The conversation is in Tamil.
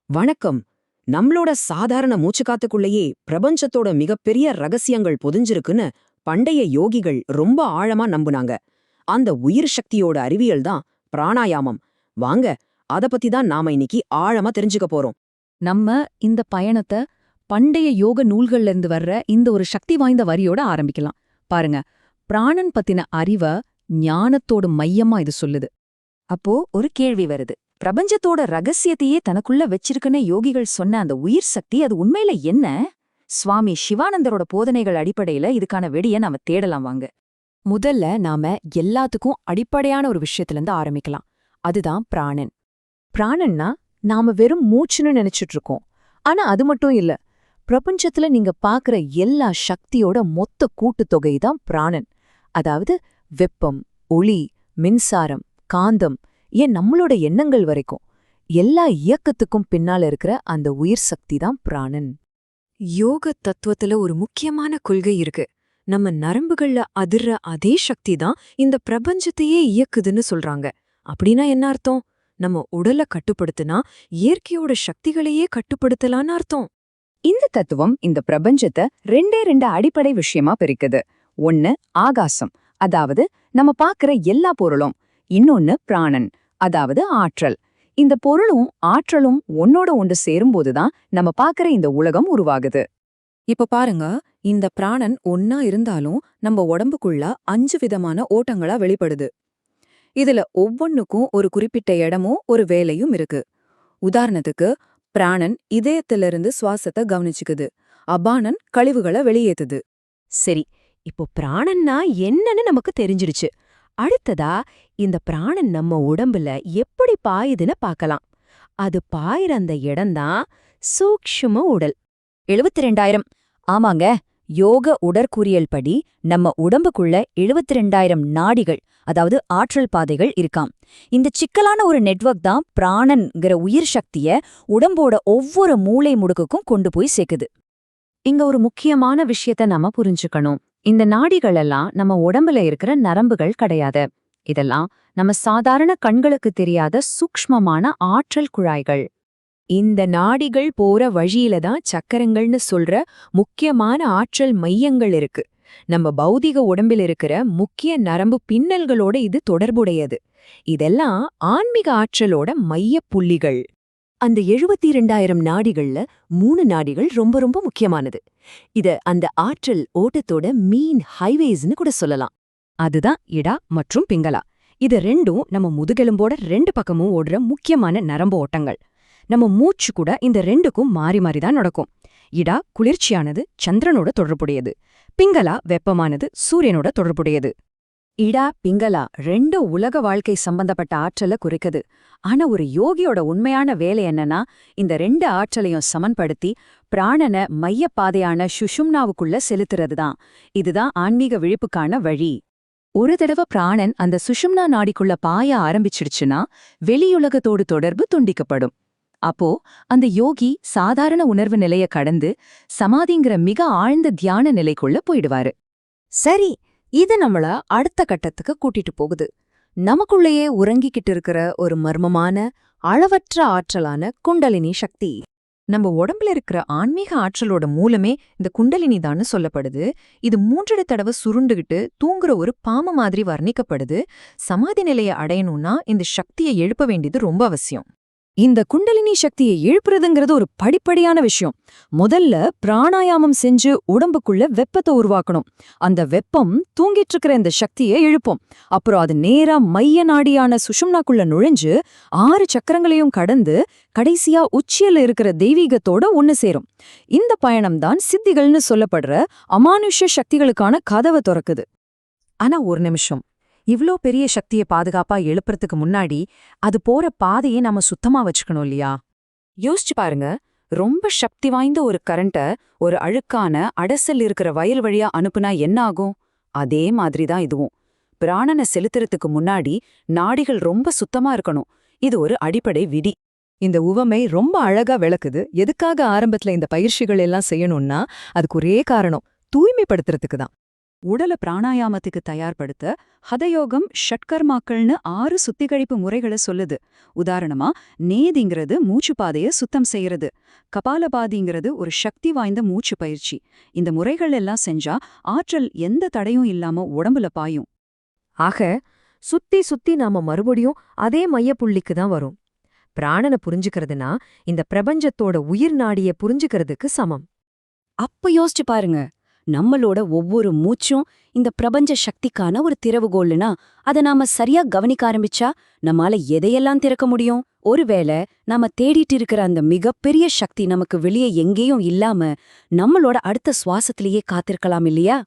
வணக்கம். நம்மளோட சாதாரண மூச்சுக்காத்துக்குள்ளேயே பிரபஞ்சத்தோட மிகப்பெரிய ரகசியங்கள் பொதிஞ்சிருக்குன்னு பண்டைய யோகிகள் ரொம்ப ஆழமா நம்புனாங்க. அந்த உயிர் சக்தியோட அறிவியல் தான் பிராணாயாமம். வாங்க, அத பத்தி தான் நாம இன்னைக்கு ஆழமா தெரிஞ்சுக்க போறோம். நம்ம இந்த பயணத்தை பண்டைய யோக நூல்கள்ல இருந்து வர்ற இந்த ஒரு சக்தி வாய்ந்த வரியோட ஆரம்பிக்கலாம். பாருங்க, பிராணன் பத்தின அறிவ ஞானத்தோட மையமா இது சொல்லுது. அப்போ ஒரு கேள்வி வருது. பிரபஞ்சத்தோட ரகசியத்தையே தனக்குள்ள வச்சிருக்குன்னு யோகிகள் சொன்ன அந்த உயிர் சக்தி, அது உண்மையில என்ன? சுவாமி சிவானந்தரோட போதனைகள் அடிப்படையில இதுக்கான வெடியை நாம தேடலாம் வாங்க. முதல்ல நாம எல்லாத்துக்கும் அடிப்படையான ஒரு விஷயத்திலிருந்து ஆரம்பிக்கலாம். அதுதான் பிராணன். பிராணன்னா நாம வெறும் மூச்சுன்னு நினைச்சிட்டு இருக்கோம். ஆனா அது மட்டும் இல்ல. பிரபஞ்சத்துல நீங்க பாக்குற எல்லா சக்தியோட மொத்த கூட்டுத்தொகை தான் பிராணன். அதாவது வெப்பம், ஒளி, மின்சாரம், காந்தம், ஏன் நம்மளோட எண்ணங்கள் வரைக்கும் எல்லா இயக்கத்துக்கும் பின்னால இருக்கிற அந்த உயிர் சக்தி தான் பிராணன். யோக தத்துவத்துல ஒரு முக்கியமான கொள்கை இருக்கு. நம்ம நரம்புகள்ல அதிர்ற அதே சக்தி தான் இந்த பிரபஞ்சத்தையே இயக்குதுன்னு சொல்றாங்க. அப்படின்னா என்ன அர்த்தம்? நம்ம உடலை கட்டுப்படுத்தினா இயற்கையோட சக்திகளையே கட்டுப்படுத்தலான்னு அர்த்தம். இந்த தத்துவம் இந்த பிரபஞ்சத்தை ரெண்டு அடிப்படை விஷயமா பிரிக்குது. ஒன்னு ஆகாசம், அதாவது நம்ம பாக்குற எல்லா பொருளும். இன்னொன்னு பிராணன், அதாவது ஆற்றல். இந்த பொருளும் ஆற்றலும் ஒன்னோட ஒன்று சேரும்போதுதான் நம்ம பாக்குற இந்த உலகம் உருவாகுது. இப்ப பாருங்க, இந்த பிராணன் ஒன்னா இருந்தாலும் நம்ம உடம்புக்குள்ள 5 விதமான ஓட்டங்களா வெளிப்படுது. இதுல ஒவ்வொன்னுக்கும் ஒரு குறிப்பிட்ட இடமும் ஒரு வேலையும் இருக்கு. உதாரணத்துக்கு, பிராணன் இதயத்திலிருந்து சுவாசத்தை கவனிச்சுக்குது. அபானன் கழிவுகளை வெளியேத்துது. சரி, இப்போ பிராணன்னா என்னன்னு நமக்கு தெரிஞ்சிடுச்சு. அடுத்ததா இந்த பிராணன் நம்ம உடம்புல எப்படி பாயுதுன்னு பார்க்கலாம். அது பாயிற அந்த இடம்தான் சூக்ஷ்ம உடல். 72,000. ஆமாங்க, யோக உடற்கூறியல் படி நம்ம உடம்புக்குள்ள 72,000 நாடிகள், அதாவது ஆற்றல் பாதைகள் இருக்காம். இந்த சிக்கலான ஒரு நெட்வொர்க் தான் பிராணன்கிற உயிர் சக்திய உடம்போட ஒவ்வொரு மூளை முடுக்குக்கும் கொண்டு போய் சேர்க்குது. இங்க ஒரு முக்கியமான விஷயத்த நாம புரிஞ்சுக்கணும். இந்த நாடிகள் எல்லாம் நம்ம உடம்புல இருக்கிற நரம்புகள் கிடையாது. இதெல்லாம் நம்ம சாதாரண கண்களுக்கு தெரியாத சூக்ஷ்மமான ஆற்றல் குழாய்கள். இந்த நாடிகள் போற வழியில தான் சக்கரங்கள்னு சொல்ற முக்கியமான ஆற்றல் மையங்கள் இருக்கு. நம்ம பௌதிக உடம்பில் இருக்கிற முக்கிய நரம்பு பின்னல்களோட இது தொடர்புடையது. இதெல்லாம் ஆன்மீக ஆற்றலோட மைய புள்ளிகள். அந்த 72,000 நாடிகள்ல 3 நாடிகள் ரொம்ப ரொம்ப முக்கியமானது. இத அந்த ஆற்றல் ஓட்டத்தோட மீன் ஹைவேஸ்னு கூட சொல்லலாம். அதுதான் இடா மற்றும் பிங்களா. இது ரெண்டும் நம்ம முதுகெலும்போட 2 பக்கமும் ஓடுற முக்கியமான நரம்பு ஓட்டங்கள். நம்ம மூச்சு கூட இந்த ரெண்டுக்கும் மாறி மாறி தான் நடக்கும். இடா குளிர்ச்சியானது, சந்திரனோட தொடர்புடையது. பிங்களா வெப்பமானது, சூரியனோட தொடர்புடையது. இடா பிங்களா 2 உலக வாழ்க்கை சம்பந்தப்பட்ட ஆற்றலை குறிக்குது. ஆனா ஒரு யோகியோட உண்மையான வேலை என்னன்னா, இந்த 2 ஆற்றலையும் சமன்படுத்தி பிராணனை மையப்பாதையான சுஷும்னாவுக்குள்ள செலுத்துறதுதான். இதுதான் ஆன்மீக விழிப்புக்கான வழி. ஒரு தடவை பிராணன் அந்த சுஷும்னா நாடிக்குள்ள பாய ஆரம்பிச்சிடுச்சுன்னா வெளியுலகத்தோடு தொடர்பு துண்டிக்கப்படும். அப்போ அந்த யோகி சாதாரண உணர்வு நிலைய கடந்து சமாதிங்கிற மிக ஆழ்ந்த தியான நிலைக்குள்ள போயிடுவாரு. சரி, இது நம்மள அடுத்த கட்டத்துக்கு கூட்டிட்டு போகுது. நமக்குள்ளேயே உறங்கிக்கிட்டு இருக்கிற ஒரு மர்மமான அளவற்ற ஆற்றலான குண்டலினி சக்தி. நம்ம உடம்புல இருக்கிற ஆன்மீக ஆற்றலோட மூலமே இந்த குண்டலினி தான்னு சொல்லப்படுது. இது 3 தடவை சுருண்டுகிட்டு தூங்குற ஒரு பாம்பு மாதிரி வர்ணிக்கப்படுது. சமாதி நிலையை அடையணும்னா இந்த சக்தியை எழுப்ப வேண்டியது ரொம்ப அவசியம். இந்த குண்டலினி சக்தியை எழுப்புறதுங்கிறது ஒரு படிப்படியான விஷயம். முதல்ல பிராணாயாமம் செஞ்சு உடம்புக்குள்ள வெப்பத்தை உருவாக்கணும். அந்த வெப்பம் தூங்கிட்டு இருக்கிற இந்த சக்தியை எழுப்போம். அப்புறம் அது நேரா மைய நாடியான சுஷும்னாக்குள்ள நுழைஞ்சு 6 சக்கரங்களையும் கடந்து கடைசியா உச்சியில இருக்கிற தெய்வீகத்தோட ஒன்னு சேரும். இந்த பயணம்தான் சித்திகள்னு சொல்லப்படுற அமானுஷ்ய சக்திகளுக்கான கதவை திறக்குது. ஆனா ஒரு நிமிஷம், இவ்ளோ பெரிய சக்தியை பாதுகாப்பா எழுப்புறதுக்கு முன்னாடி அது போற பாதையை நாம சுத்தமா வச்சுக்கணும் இல்லையா? யோசிச்சு பாருங்க, ரொம்ப சக்தி வாய்ந்த ஒரு கரண்ட ஒரு அழுக்கான அடசல் இருக்கிற வயல் வழியா அனுப்புனா என்ன ஆகும்? அதே மாதிரிதான் இதுவும். பிராணனை செலுத்துறதுக்கு முன்னாடி நாடிகள் ரொம்ப சுத்தமா இருக்கணும். இது ஒரு அடிப்படை விதி. இந்த உவமை ரொம்ப அழகா விளக்குது. எதுக்காக ஆரம்பத்துல இந்த பயிற்சிகள் எல்லாம் செய்யணும்னா அதுக்கு ஒரே காரணம், தூய்மைப்படுத்துறதுக்கு தான். உடல பிராணாயாமத்துக்கு தயார்படுத்த ஹதயோகம் ஷட்கர்மாக்கள்னு 6 சுத்திகரிப்பு முறைகளை சொல்லுது. உதாரணமா, நேதிங்கிறது மூச்சுப்பாதைய சுத்தம் செய்யறது, கபாலபாதிங்கிறது ஒரு சக்தி வாய்ந்த மூச்சு பயிற்சி. இந்த முறைகள் எல்லாம் செஞ்சா ஆற்றல் எந்த தடையும் இல்லாம உடம்புல பாயும். ஆக சுத்தி சுத்தி நாம மறுபடியும் அதே மையப்புள்ளிக்கு தான் வரும். பிராணனை புரிஞ்சுக்கிறதுனா இந்த பிரபஞ்சத்தோட உயிர் நாடிய புரிஞ்சுக்கிறதுக்கு சமம். அப்ப யோசிச்சு பாருங்க, நம்மளோட ஒவ்வொரு மூச்சும் இந்த பிரபஞ்ச சக்திக்கான ஒரு திறவுகோல்னா அதை நாம சரியா கவனிக்க ஆரம்பிச்சா நம்மால எதையெல்லாம் திறக்க முடியும். ஒருவேளை நாம தேடிட்டு இருக்கிற அந்த மிகப்பெரிய சக்தி நமக்கு வெளியே எங்கேயும் இல்லாம நம்மளோட அடுத்த சுவாசத்திலேயே காத்திருக்கலாம் இல்லையா?